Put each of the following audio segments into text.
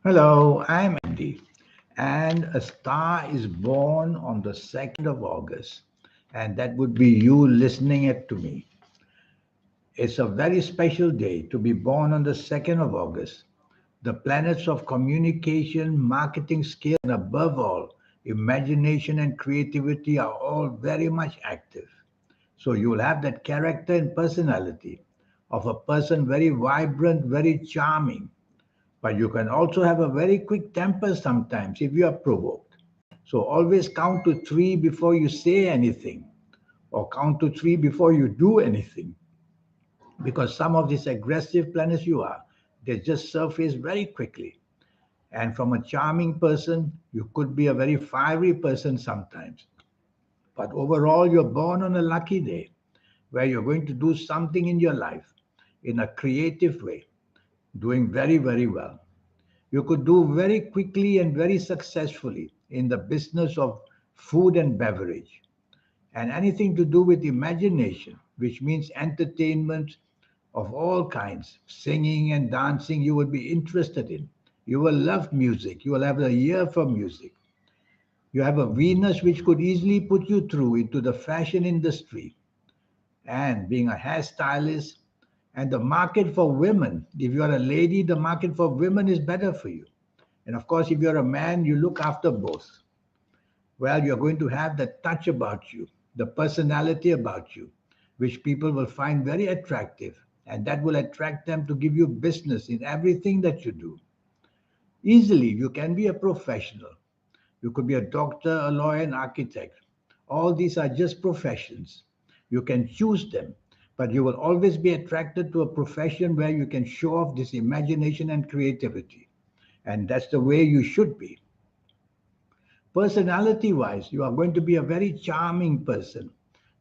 Hello, I'm Andy, and a star is born on the 2nd of August, and that would be you listening it to me. It's a very special day to be born on the 2nd of August. The planets of communication, marketing skill, and above all, imagination and creativity are all very much active. So you'll have that character and personality of a person very vibrant, very charming, but you can also have a very quick temper sometimes if you are provoked. So always count to three before you say anything, or count to three before you do anything. Because some of these aggressive planets you are, they just surface very quickly. And from a charming person, you could be a very fiery person sometimes. But overall, you're born on a lucky day where you're going to do something in your life in a creative way, doing very, very well. You could do very quickly and very successfully in the business of food and beverage, and anything to do with imagination, which means entertainment of all kinds, singing and dancing, you would be interested in. You will love music. You will have a ear for music. You have a Venus which could easily put you through into the fashion industry, and being a hairstylist, and the market for women. If you are a lady, the market for women is better for you. And of course, if you're a man, you look after both. Well, you're going to have that touch about you, the personality about you, which people will find very attractive. And that will attract them to give you business in everything that you do. Easily, you can be a professional. You could be a doctor, a lawyer, an architect. All these are just professions. You can choose them, but you will always be attracted to a profession where you can show off this imagination and creativity. And that's the way you should be. Personality wise, you are going to be a very charming person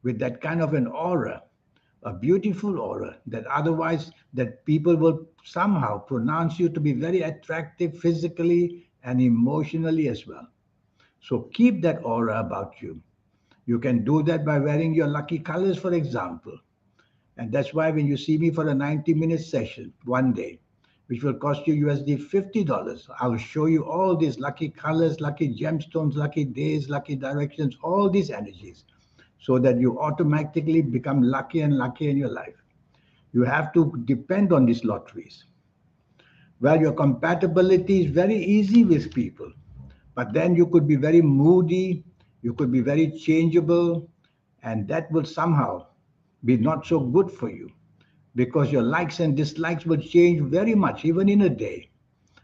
with that kind of an aura, a beautiful aura that otherwise that people will somehow pronounce you to be very attractive physically and emotionally as well. So keep that aura about you. You can do that by wearing your lucky colors, for example. And that's why when you see me for a 90-minute session one day, which will cost you USD $50, I will show you all these lucky colors, lucky gemstones, lucky days, lucky directions, all these energies, so that you automatically become lucky and lucky in your life. You have to depend on these lotteries. Well, your compatibility is very easy with people, but then you could be very moody, you could be very changeable, and that will somehow be not so good for you because your likes and dislikes will change very much, even in a day.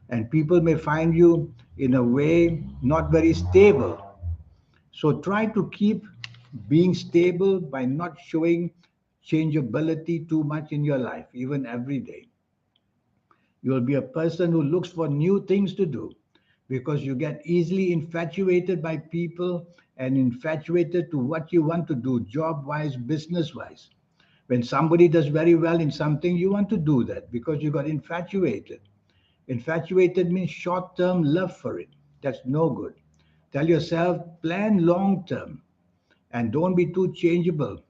And people may find you in a way not very stable. So try to keep being stable by not showing changeability too much in your life, even every day. You will be a person who looks for new things to do because you get easily infatuated by people and infatuated to what you want to do, job wise, business wise. When somebody does very well in something, you want to do that because you got infatuated. Infatuated means short term love for it. That's no good. Tell yourself, plan long term and don't be too changeable,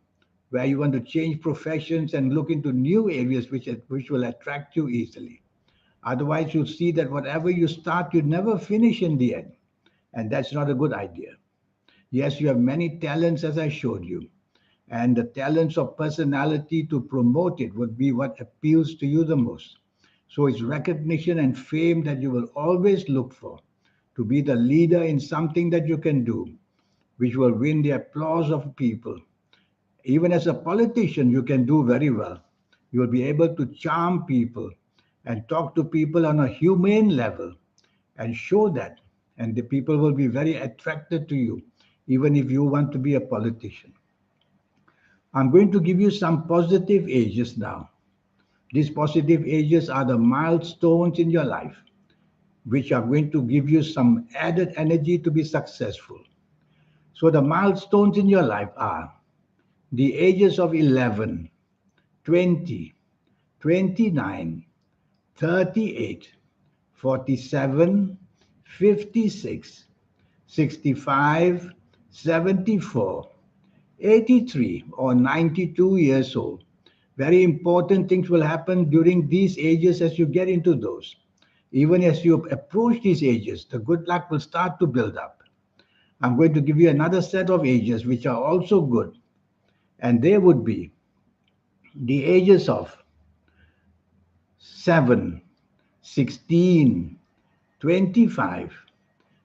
where you want to change professions and look into new areas which will attract you easily. Otherwise, you'll see that whatever you start, you never finish in the end. And that's not a good idea. Yes, you have many talents, as I showed you. And the talents of personality to promote it would be what appeals to you the most. So it's recognition and fame that you will always look for to be the leader in something that you can do, which will win the applause of people. Even as a politician, you can do very well. You will be able to charm people and talk to people on a humane level and show that. And the people will be very attracted to you, even if you want to be a politician. I'm going to give you some positive ages now. These positive ages are the milestones in your life, which are going to give you some added energy to be successful. So, the milestones in your life are the ages of 11, 20, 29, 38, 47, 56, 65, 74, 83, or 92 years old. Very important things will happen during these ages as you get into those. Even as you approach these ages, the good luck will start to build up. I'm going to give you another set of ages which are also good, and they would be the ages of 7, 16, 25,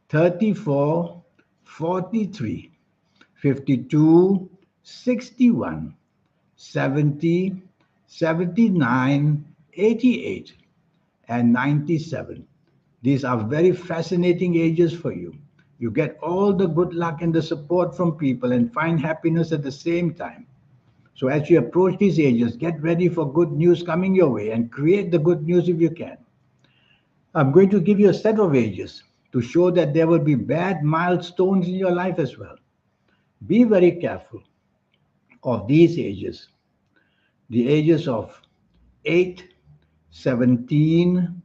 34, 43, 52, 61, 70, 79, 88, and 97. These are very fascinating ages for you. You get all the good luck and the support from people and find happiness at the same time. So, as you approach these ages, get ready for good news coming your way and create the good news if you can. I'm going to give you a set of ages to show that there will be bad milestones in your life as well. Be very careful of these ages, the ages of 8, 17,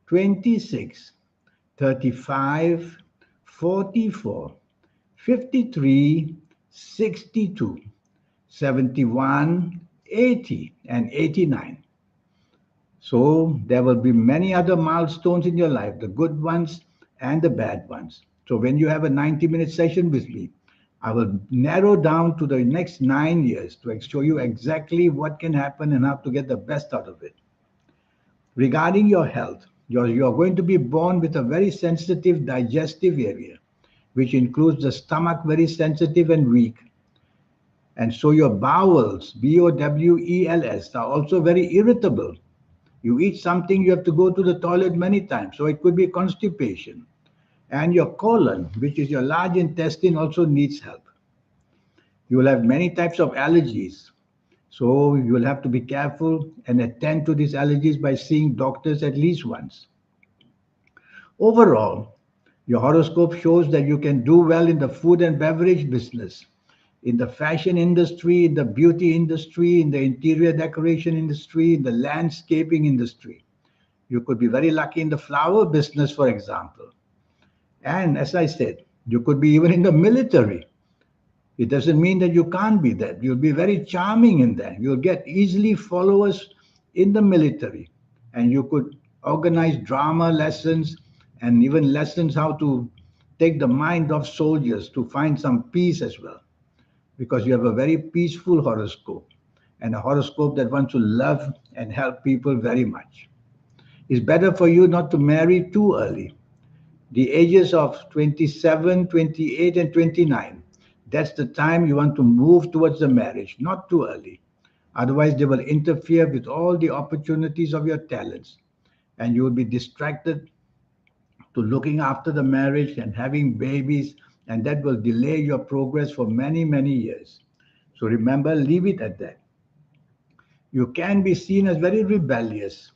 26, 35, 44, 53, 62, 71, 80, and 89. So there will be many other milestones in your life, the good ones and the bad ones. So when you have a 90-minute session with me, I will narrow down to the next 9 years to show you exactly what can happen and how to get the best out of it. Regarding your health, you're going to be born with a very sensitive digestive area, which includes the stomach, very sensitive and weak. And so your bowels, bowels, are also very irritable. You eat something, you have to go to the toilet many times. So it could be constipation. And your colon, which is your large intestine, also needs help. You will have many types of allergies. So you will have to be careful and attend to these allergies by seeing doctors at least once. Overall, your horoscope shows that you can do well in the food and beverage business, in the fashion industry, in the beauty industry, in the interior decoration industry, in the landscaping industry. You could be very lucky in the flower business, for example. And as I said, you could be even in the military. It doesn't mean that you can't be that. You'll be very charming in that. You'll get easily followers in the military. And you could organize drama lessons and even lessons how to take the mind of soldiers to find some peace as well. Because you have a very peaceful horoscope and a horoscope that wants to love and help people very much. It's better for you not to marry too early. The ages of 27, 28, and 29. That's the time you want to move towards the marriage, not too early. Otherwise, they will interfere with all the opportunities of your talents, and you will be distracted to looking after the marriage and having babies, and that will delay your progress for many, many years. So remember, leave it at that. You can be seen as very rebellious,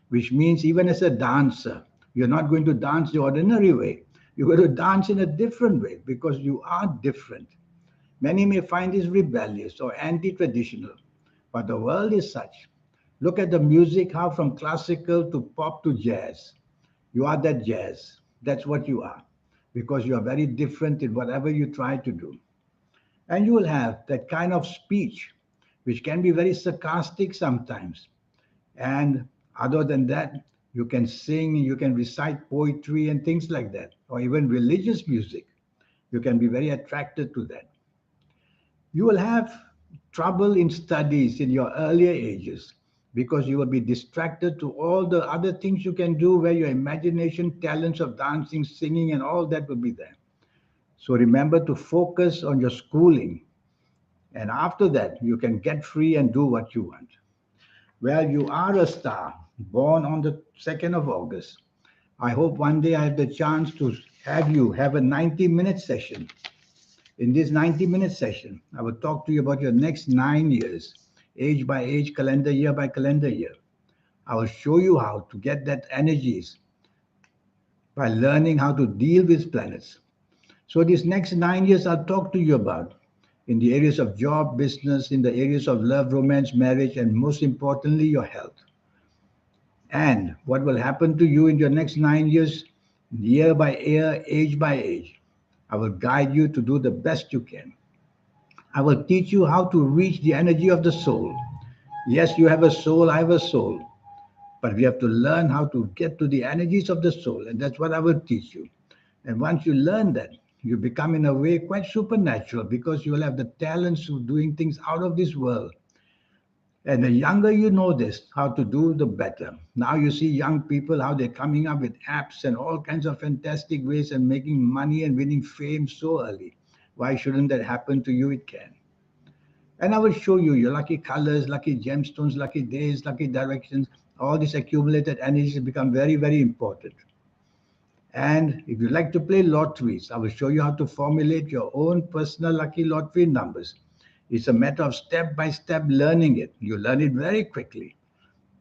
which means even as a dancer, you're not going to dance the ordinary way. You're going to dance in a different way because you are different. Many may find this rebellious or anti traditional, but the world is such. Look at the music, how from classical to pop to jazz. You are that jazz. That's what you are because you are very different in whatever you try to do. And you will have that kind of speech, which can be very sarcastic sometimes. And other than that, you can sing, you can recite poetry and things like that, or even religious music. You can be very attracted to that. You will have trouble in studies in your earlier ages because you will be distracted to all the other things you can do where your imagination, talents of dancing, singing, and all that will be there. So remember to focus on your schooling. And after that, you can get free and do what you want. Well, you are a star, born on the 2nd of August. I hope one day I have the chance to have you have a 90-minute session. In this 90-minute session, I will talk to you about your next 9 years, age by age, calendar year by calendar year. I will show you how to get that energies by learning how to deal with planets. So these next 9 years I'll talk to you about in the areas of job, business, in the areas of love, romance, marriage, and most importantly, your health. And what will happen to you in your next 9 years, year by year, age by age. I will guide you to do the best you can. I will teach you how to reach the energy of the soul. Yes, you have a soul, I have a soul. But we have to learn how to get to the energies of the soul, and that's what I will teach you. And once you learn that, you become in a way quite supernatural because you will have the talents of doing things out of this world. And the younger you know this, how to do, the better. Now you see young people, how they're coming up with apps and all kinds of fantastic ways and making money and winning fame so early. Why shouldn't that happen to you? It can. And I will show you your lucky colors, lucky gemstones, lucky days, lucky directions. All these accumulated energies become very, very important. And if you like to play lotteries, I will show you how to formulate your own personal lucky lottery numbers. It's a matter of step by step learning it. You learn it very quickly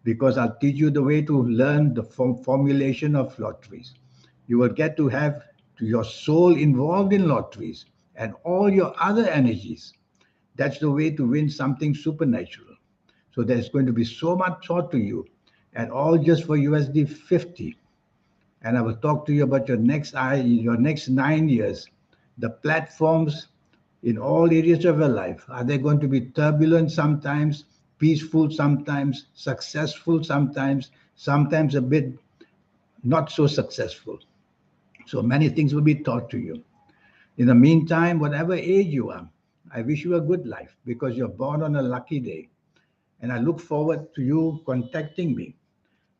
because I'll teach you the way to learn the formulation of lotteries. You will get to have your soul involved in lotteries and all your other energies. That's the way to win something supernatural. So there's going to be so much taught to you, and all just for USD 50. And I will talk to you about your next 9 years. The platforms in all areas of your life. Are they going to be turbulent sometimes, peaceful sometimes, successful sometimes a bit not so successful? So many things will be taught to you. In the meantime, whatever age you are, I wish you a good life because you're born on a lucky day. And I look forward to you contacting me.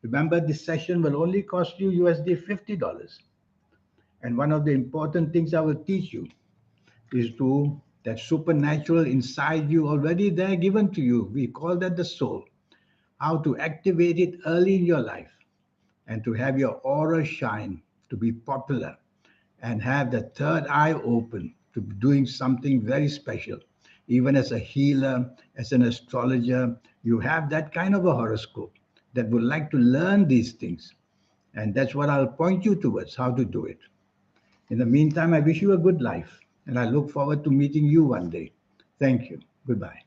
Remember, this session will only cost you USD $50. And one of the important things I will teach you is to that supernatural inside you already there given to you. We call that the soul. How to activate it early in your life and to have your aura shine, to be popular, and have the third eye open to doing something very special. Even as a healer, as an astrologer, you have that kind of a horoscope that would like to learn these things. And that's what I'll point you towards, how to do it. In the meantime, I wish you a good life, and I look forward to meeting you one day. Thank you. Goodbye.